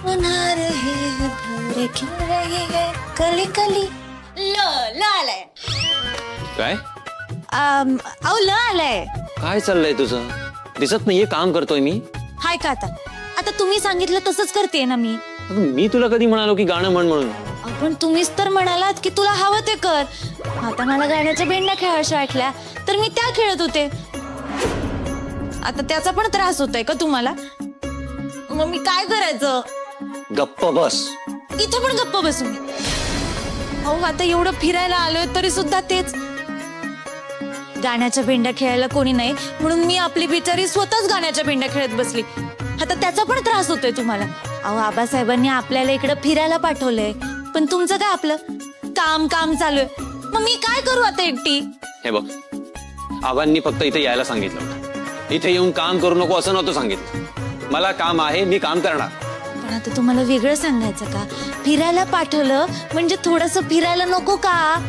सुना रहे भवरे खिल रही है कली कली. ल आलाय. काय? अहो ल आलाय. काय चाललंय तुझं? दिसत नाहीये काम करतोय मी. हाय का आता? आता तुम्ही सांगितलं तसंच करते ना मी. मी तुला कधी म्हणालो की गाणं म्हण म्हणून? पण तुम्हीच तर म्हणालात की तुला हवं ते कर. आता मला गाण्याच्या भेंड्या खेळायच्या वाटल्या तर मी त्या खेळत होते. आता त्याचा पण त्रास होतोय का तुम्हाला? मग मी काय करायचं? गप्प बस. इथं पण गप्प बसू मी? अहो आता एवढं फिरायला आलोय तरी सुद्धा तेच. गाण्याच्या भेंड्या खेळायला कोणी नाही म्हणून मी आपली बिचारी स्वतःच गाण्याच्या भेंड्या खेळत बसली. आता त्याचा पण त्रास होतोय तुम्हाला? अहो आबासाहेबांनी आपल्याला इकडे फिरायला पाठवलंय पण तुमचं काय आपलं काम काम चालू आहे. मग मी काय करू आता एकटी? हे बघ, आबांनी फक्त इथे यायला सांगितलं होतं. इथे येऊन काम करू नको असं नव्हतं सांगितलं. मला काम आहे, मी काम करणार. पण आता तुम्हाला वेगळं सांगायचं का? फिरायला पाठवलं म्हणजे थोडस फिरायला नको का?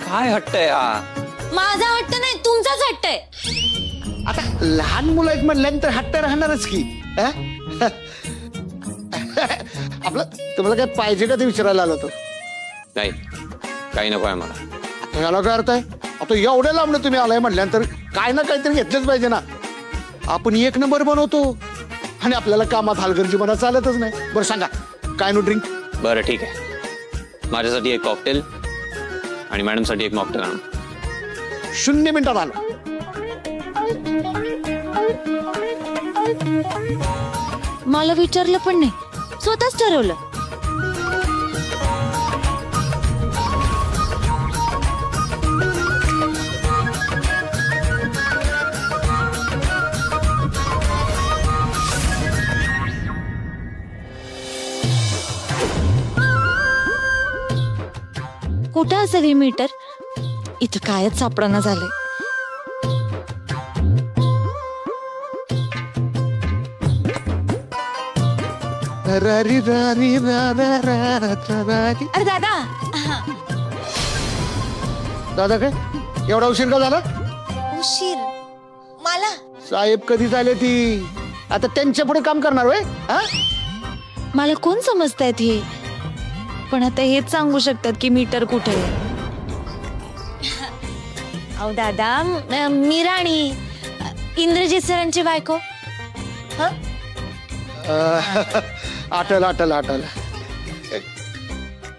काय हट्ट आहे हा? माझा हट्ट नाही, तुमचाच हट्ट आहे. आता लहान मुलं आहेत म्हणल्यानंतर हट्ट राहणारच की. आपलं तुम्हाला काय पाहिजे का ते विचारायला आलो होतो. नाही, काही नको आहे मला. याला काय अर्थ आहे? आता एवढ्या लांबणं तुम्ही आलाय म्हटल्यानंतर काय ना काहीतरी घेतलंच पाहिजे ना. आपण एक नंबर बनवतो आणि आपल्याला कामात हलगर्जीपणा चालतच नाही. बरं सांगा काय नो ड्रिंक? बरं ठीक आहे, माझ्यासाठी एक कॉकटेल आणि मॅडम साठी एक मॉकटेल आणा. 0 मिनिटात आलो. मला विचारलं पण नाही, स्वतःच ठरवलं. कुठं असेल हे मीटर? इथं कायच सापडणं झालंय. अरे दादा. दादा काय एवढा उशीर का झाला? उशीर मला? साहेब कधी झाले ती? आता त्यांच्या पुढे काम करणार होय? मला कोण समजतायत हे? पण आता हेच सांगू शकतात की मीटर कुठे आहे. अहो दादा, मी राणी, इंद्रजित सरांची बायको. आठवलं आठवलं आठवलं.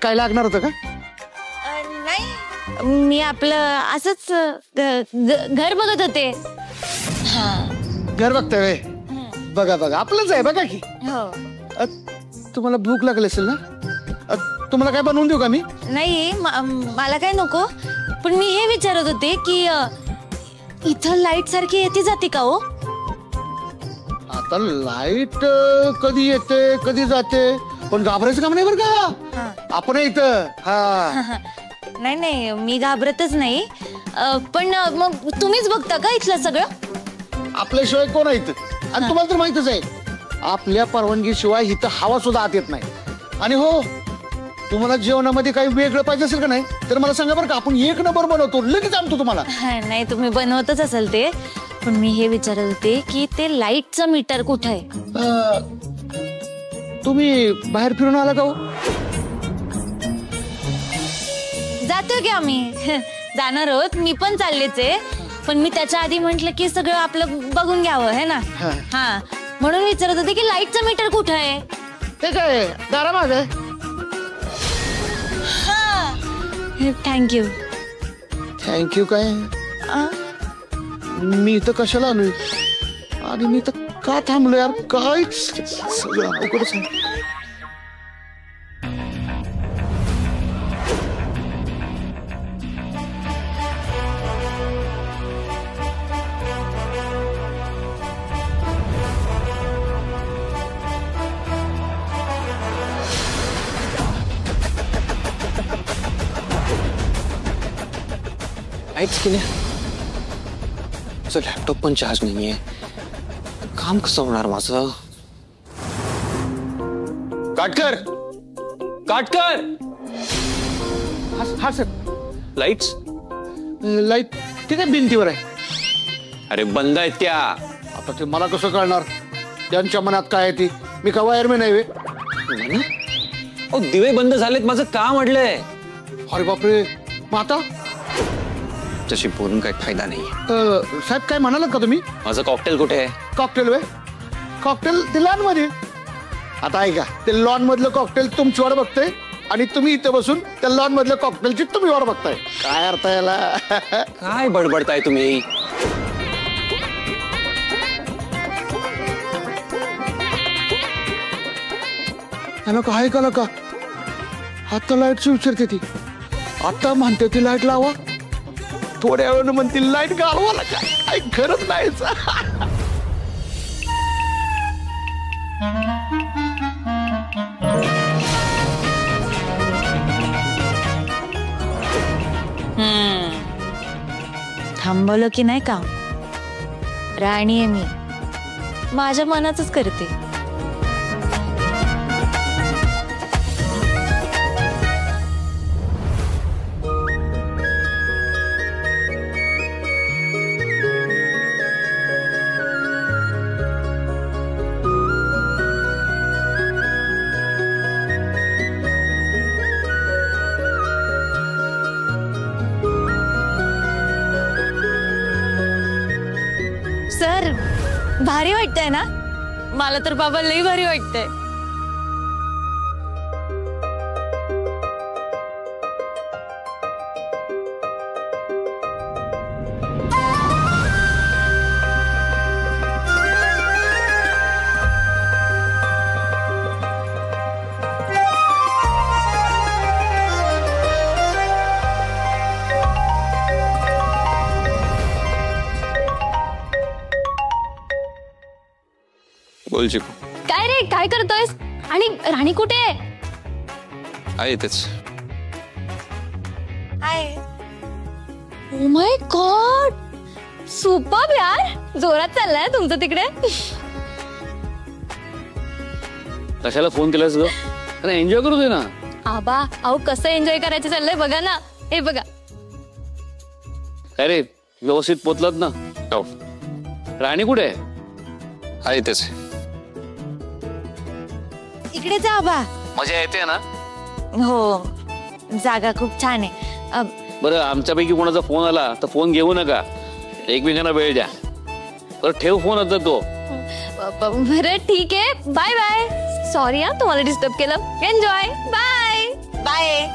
काय लागणार होतं का? नाही, मी आपलं असंच घर बघत होते. घर बघतोय? बघा बघा आपलंच आहे बघा की. हो. तुम्हाला भूक लागली असेल ना? तुम्हाला काय बनवून देऊ का मी? नाही, मला काय नको. पण मी हे विचारत होते की इथं लाईट सारखी येते जाते का हो? आता लाईट कधी येते कधी जाते, पण घाबरायचं काम नाही बरं का. आपण इथं. नाही नाही, मी घाबरतच नाही. पण मग तुम्हीच बघता का इथलं सगळं? आपल्याशिवाय कोण आहे इथं? आणि तुम्हाला तर माहितच आहे आपल्या परवानगीशिवाय इथं हवा सुद्धा आत येत नाही. आणि हो, तुम्हाला जेवणामध्ये काही वेगळं पाहिजे असेल का नाही तर मला सांगा बरं का. आपण एक नंबर बनवतो, लगेच आणतो तुम्हाला. नाही, तुम्ही बनवतच असेल ते. पण मी हे विचारत होते की ते लाईटचं मीटर कुठं आहे? तुम्ही बाहेर फिरून आला का हो? जातो की आम्ही. जाणार आहोत, मी पण चाललेच आहे. पण मी त्याच्या आधी म्हंटल की सगळं आपलं बघून घ्यावं है ना. हा, म्हणून विचारत होते की लाईटचं मीटर कुठं आहे? ते काय दारामागे. थँक्यू. थँक्यू काय? मी इथं कशाला आलोय आणि मी तर का थांबलो यार? काय सगळं अवघडच आहे. लॅपटॉप पण चार्ज नाहीये. काम कसं होणार माझं? काटकर, काटकर. हा सर. लाईट्स? लाईट ठीक आहे, भिंतीवर आहे. अरे बंद आहेत त्या. आता ते मला कसं कळणार त्यांच्या मनात काय आहे ती? मी का वायरमॅन आहे वे? अहो दिवे बंद झालेत, माझं काम अडलंय. अरे बापरे, मग आता तशी बोलून काही फायदा नाही. साहेब काय म्हणालात का तुम्ही? माझं कॉकटेल कुठे आहे? कॉकटेल वे? कॉकटेल ते लॉन मध्ये. आता ऐका, ते लॉन मधलं कॉकटेल तुमची वाट बघतंय आणि तुम्ही इथं बसून त्या लॉन मधल्या कॉकटेलची तुम्ही वाट बघताय. काय अर्थ याला? काय बडबडताय तुम्ही? काय का का आता लाईटची विचारते ती, आता म्हणते ती लाईट लावा, थोड्या वेळ म्हणतील लाईट घालवा ना. काय खरंच नाही. थांबवलं की नाही काम. राणी आहे मी, माझ्या मनाचंच करते. सर भारी वाटतंय ना? मला तर बाबा लई भारी वाटतंय. बोल चिकू. काय रे, काय करतोयस? आणि राणी कुठे आहे? आहे तेच. ओ माय गॉड, सुपर्ब यार. जोरात चाललाय तुमचं तिकडे. कशाला फोन केलास ग? अरे एन्जॉय करू दे ना. आबा अहो कसं एन्जॉय करायचं चाललंय बघा ना. हे बघा. काय रे, व्यवस्थित पोचलात ना? हो. राणी कुठे आहे? आहे तेच. इकडेच आहे आबा. मजा येते ना? हो, जागा खूप छान आहे. बरं, आमच्यापैकी कोणाचा फोन आला तर फोन घेऊ नका, एकमेकांना वेळ द्या. बरं ठेव फोन आता तो. बरं ठीक आहे, बाय बाय. सॉरी हा तुम्हाला डिस्टर्ब केलं. एन्जॉय. Bye bye.